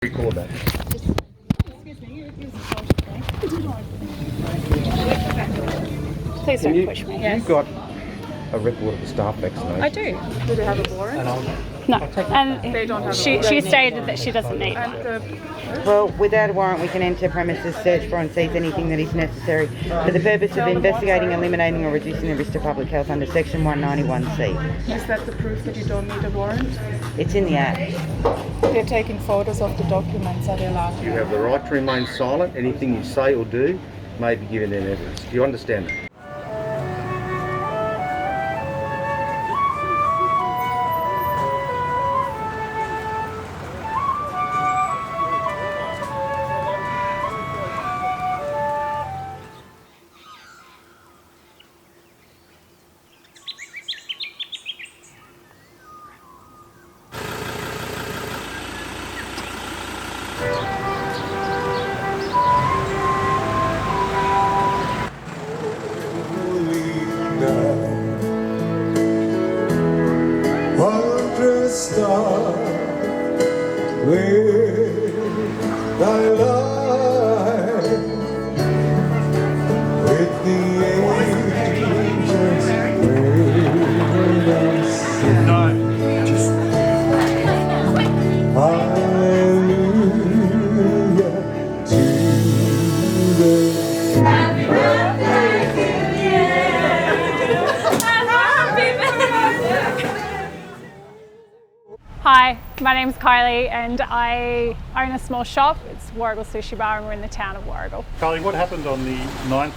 Record that. Excuse me, it is assaulted me. Please Can don't you- push me. You've got a record of the staff vaccination. I do. Do they have a warrant? No, and They don't have she a stated that she doesn't need one. And the Well, without a warrant, we can enter premises, search for and seize anything that is necessary for the purpose of investigating, eliminating or reducing the risk to public health under Section 191C. is that the proof that you don't need a warrant? It's in the Act. They're taking photos of the documents. Are they allowed? You have the right to remain silent. Anything you say or do may be given in evidence. Do you understand that? Wondrous star, with thy light, with the angels bring us hallelujah to the Hi, my name's Kylie and I own a small shop. It's Warragul Sushi Bar and we're in the town of Warragul. Carly, what happened on the 9th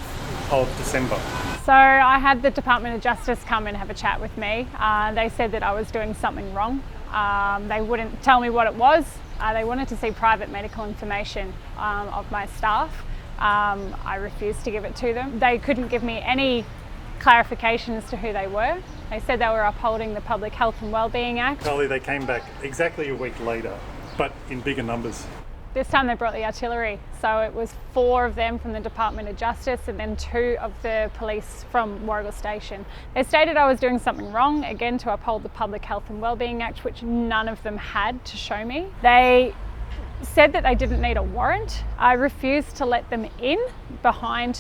of December? So I had the Department of Justice come and have a chat with me. They said that I was doing something wrong. They wouldn't tell me what it was. They wanted to see private medical information of my staff. I refused to give it to them. They couldn't give me any clarification as to who they were. They said they were upholding the Public Health and Wellbeing Act. Carly, they came back exactly a week later, but in bigger numbers. This time they brought the artillery, so it was 4 of them from the Department of Justice and then 2 of the police from Warragul Station. They stated I was doing something wrong, again to uphold the Public Health and Wellbeing Act, which none of them had to show me. They said that they didn't need a warrant. I refused to let them in behind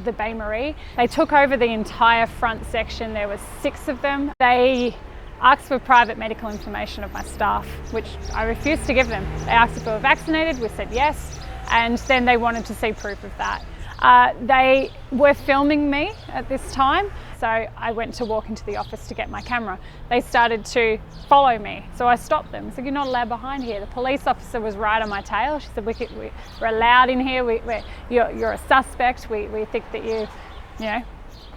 the Bain Marie. They took over the entire front section. There were 6 of them. They asked for private medical information of my staff, which I refused to give them. They asked if we were vaccinated, we said yes, and then they wanted to see proof of that. They were filming me at this time, so I went to walk into the office to get my camera. They started to follow me, so I stopped them. I said, "You're not allowed behind here." The police officer was right on my tail. She said, we're allowed in here, you're a suspect, we think that you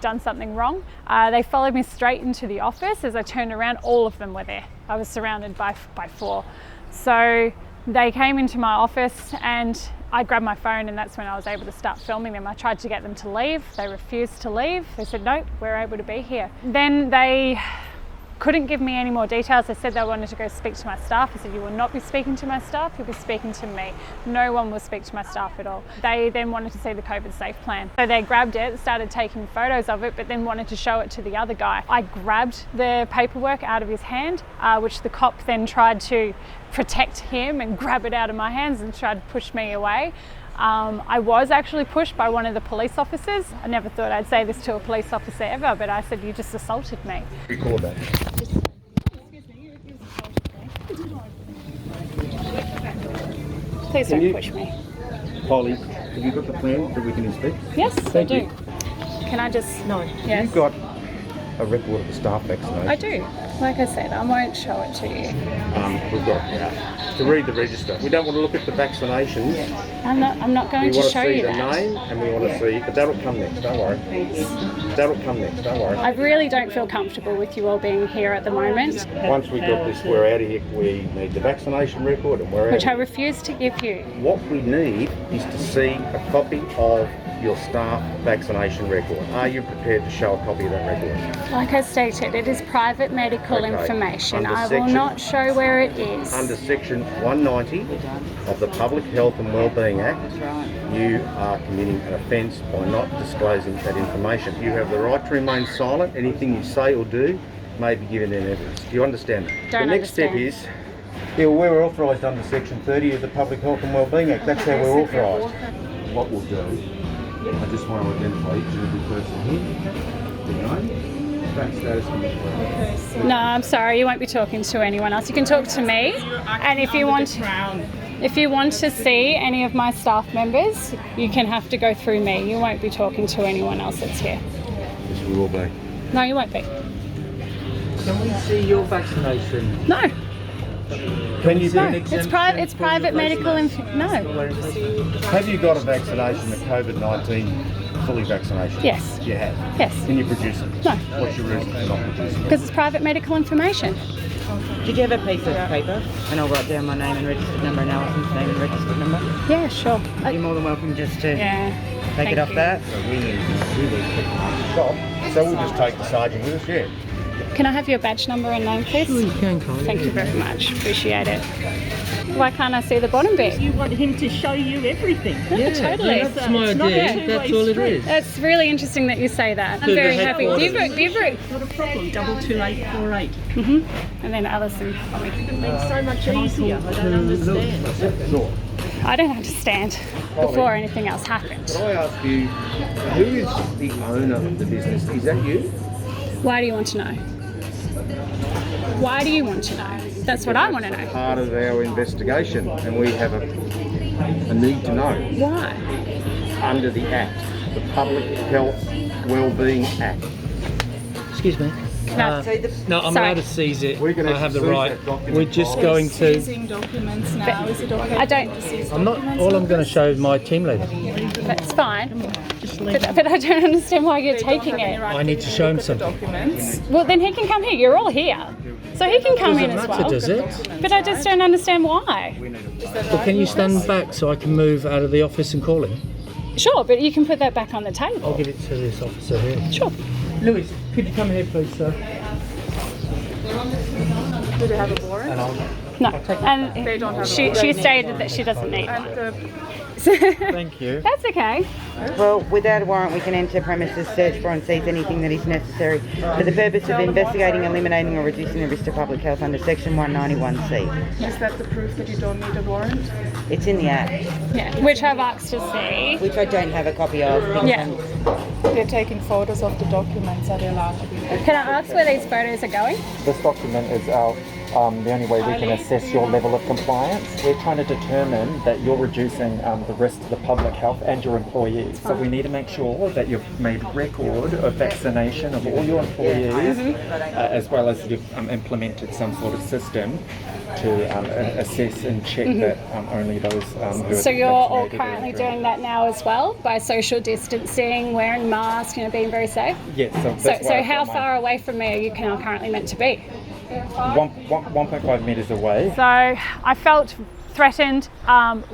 done something wrong. They followed me straight into the office. As I turned around, all of them were there. I was surrounded by 4. So they came into my office and I grabbed my phone and that's when I was able to start filming them. I tried to get them to leave. They refused to leave. They said, "No, we're able to be here." Then they couldn't give me any more details. They said they wanted to go speak to my staff. I said, "You will not be speaking to my staff, you'll be speaking to me. No one will speak to my staff at all." They then wanted to see the COVID safe plan. So they grabbed it, started taking photos of it, but then wanted to show it to the other guy. I grabbed the paperwork out of his hand, which the cop then tried to protect him and grab it out of my hands and tried to push me away. I was actually pushed by one of the police officers. I never thought I'd say this to a police officer ever, but I said, "You just assaulted me." Record that. Excuse me, it is assaulted me. Please Can don't you- push me. Polly, have you got the plan that we can inspect? Yes, Thank I do. you. Can I just? No. Yes. You've got a record of the staff vaccination. I do. Like I said, I won't show it to you. We've got to read the register. We don't want to look at the vaccinations. I'm not going We to want show to see you the that. name and we want to see, but that'll come next, don't worry. That'll come next, don't worry. I really don't feel comfortable with you all being here at the moment, Once we got this, we're out of here. We need the vaccination record and we're out which I of here. refuse to give you. What we need is to see a copy of your staff vaccination record. Are you prepared to show a copy of that record? Like I stated, it is private medical Okay. information. Under I will section- not show where it is. Under Section 190 of the Public Health and Wellbeing Act, you are committing an offence by not disclosing that information. You have the right to remain silent. Anything you say or do may be given in evidence. Do you understand that? Don't the next understand. step is Yeah, well, we're authorised under Section 30 of the Public Health and Wellbeing Act. That's how we're authorised. What we'll do, I just want to identify each and every person here. Do you know? Back status and wellbeing. No, I'm sorry, you won't be talking to anyone else. You can talk to me, and if you want to see any of my staff members, you can have to go through me. You won't be talking to anyone else that's here. Yes, we will be. No, you won't be. Can we see your vaccination? No, Can you do no. It's private medical no. Have you got a vaccination, a COVID-19 fully vaccination? Yes. You have? Yes. Can you produce it? No. What's your reason for not producing it? Because it's private medical information. Did you have a piece of paper? And I'll write down my name and registered number and Alison's name and registered number. Yeah, sure. You're more than welcome just to Yeah. take it off that. So we need to do these people to stop. So we'll just take the sergeant with us, yeah. Can I have your badge number and name, please? Sure, you can, Kylie. Thank you very much. Appreciate it. Why can't I see the bottom bit? You want him to show you everything. Yeah, totally. That's my idea. That's all it is. It's really interesting that you say that. I'm To the very happy. headquarters. Diverick. Not a problem. 22848. And then Alison. It makes so much easier. I don't understand. Sure. I don't understand before anything else happened. Can I ask you, who is the owner of the business? Is that you? Why do you want to know? Why do you want to know? That's what I want to know. Part of our investigation, and we have a need to know. Why? Under the Act, the Public Health Wellbeing Act. Excuse me. No. No, I'm Sorry. allowed to seize it. We're gonna I have the seize right. that document. We're just going to. Seizing documents now. Is it okay? I don't. I'm not. All I'm going to show is my team leader. That's fine. But I don't understand why you're taking it. I need to show him something. Documents. Well, then he can come here. You're all here. So he can come in as Doesn't matter, well. does it? But I just don't understand why. Well, can you stand back so I can move out of the office and call him? Sure, but you can put that back on the I'll table. give it to this officer here. Sure. Louis, could you come here, please, sir? Do they have a warrant? No. And she stated that she doesn't need one. Thank you. That's okay. Well, without a warrant, we can enter premises, search for and seize anything that is necessary for the purpose of investigating, eliminating or reducing the risk to public health under Section 191C. Is that the proof that you don't need a warrant? It's in the Act, Yeah. Which I've asked to see. which I don't have a copy of. because Yeah. They're taking photos of the documents. Are they allowed to be? Can I ask where these photos are going? This document is our, the only way we can assess your level of compliance. We're trying to determine that you're reducing the risk to the public health and your employees. So we need to make sure that you've made record of vaccination of all your employees, as well as you've implemented some sort of system to assess and check that only those who are So you're all vaccinated currently are- doing that now as well, by social distancing, wearing masks, being very safe? Yes. So, So, that's why so I've how got far away from me are you currently meant to be? 1.5 metres away. So I felt threatened.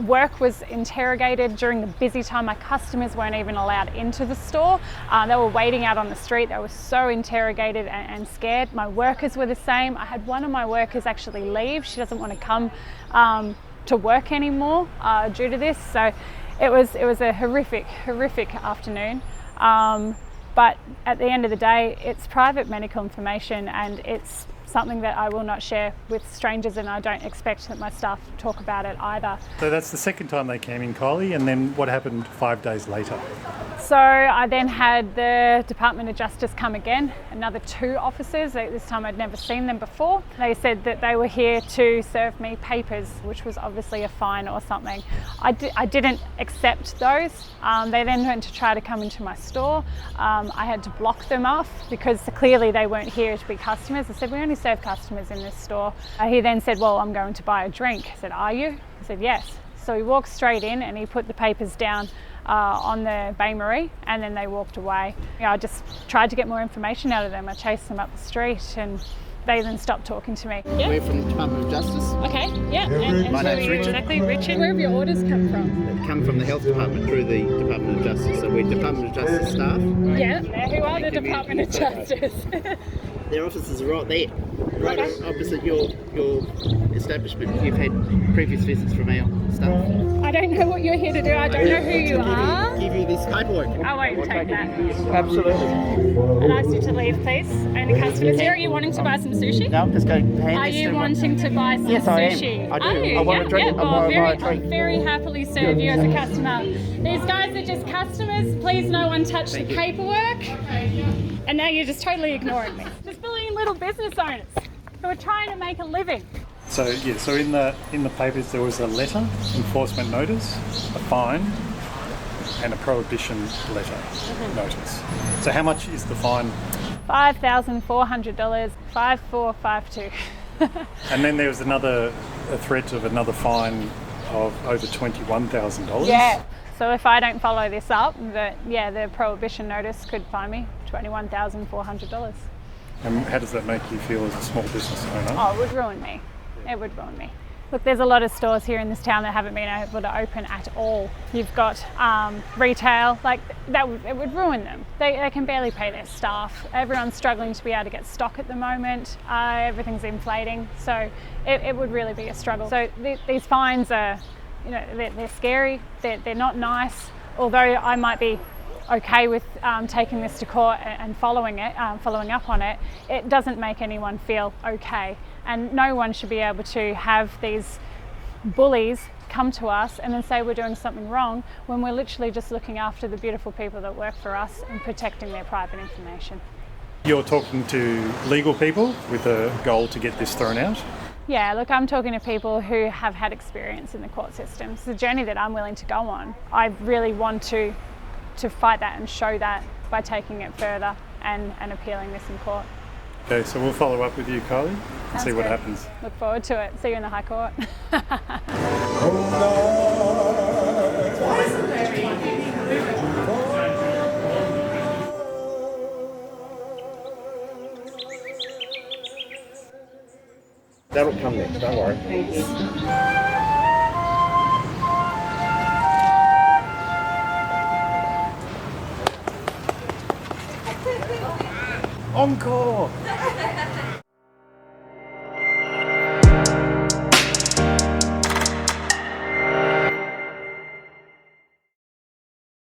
Work was interrogated during the busy time. My customers weren't even allowed into the store. They were waiting out on the street. They were so interrogated and scared. My workers were the same. I had one of my workers actually leave. She doesn't want to come to work anymore due to this. So it was a horrific afternoon. But at the end of the day, it's private medical information, and it's something that I will not share with strangers, and I don't expect that my staff talk about it either. So that's the second time they came in, Kylie, and then what happened 5 days later? So I then had the Department of Justice come again, another 2 officers. This time I'd never seen them before. They said that they were here to serve me papers, which was obviously a fine or something. I didn't accept those. They then went to try to come into my store. I had to block them off because clearly they weren't here to be customers. I said, we only serve customers in this store. He then said, well, I'm going to buy a drink. I said, are you? I said, yes. So he walked straight in and he put the papers down on the bain-marie, and then they walked away. I just tried to get more information out of them. I chased them up the street and they then stopped talking to me. Yeah. We're from the Department of Justice. Okay, yeah. And My name's who are you Richard. exactly? Richard, where have your orders come from? They come from the Health Department through the Department of Justice. So we're Department of Justice staff. Yeah, who are the Department of Justice? Their offices are right there. right opposite your establishment. You've had previous visits from our staff. I don't know what you're here to do. I don't know who you are. Give you this paperwork. I won't take that. Absolutely. I'd ask you to leave, please. Only customers here. Are you wanting to buy some sushi? No, I'm just going to hand Are this you to wanting to buy some Yes, I am. sushi? I do. Are you? I want a drink. Yeah, I want a I'll drink. very happily serve you as a customer. These guys are just customers. Please no one touch the paperwork. And now you're just totally ignoring me. Just bullying little business owners who are trying to make a living. So yeah, so in the papers there was a letter, enforcement notice, a fine, and a prohibition letter notice. So how much is the fine? $5,400, 5452. And then there was a threat of another fine of over $21,000. Yeah. So if I don't follow this up, the prohibition notice could fine me $21,400. And how does that make you feel as a small business owner? Oh, it would ruin me. It would ruin me. Look, there's a lot of stores here in this town that haven't been able to open at all. You've got retail, it would ruin them. They can barely pay their staff. Everyone's struggling to be able to get stock at the moment. Everything's inflating, so it would really be a struggle. So these fines are, they're scary. They're not nice. Although I might be okay with taking this to court and following up on it, it doesn't make anyone feel okay. And no one should be able to have these bullies come to us and then say we're doing something wrong when we're literally just looking after the beautiful people that work for us and protecting their private information. You're talking to legal people with a goal to get this thrown out? Yeah, look, I'm talking to people who have had experience in the court system. It's a journey that I'm willing to go on. I really want to fight that and show that by taking it further and appealing this in court. Okay, so we'll follow up with you, Kylie, and Sounds see what good. happens. Look forward to it. See you in the High Court. That'll come next, don't worry. Thank you. Encore!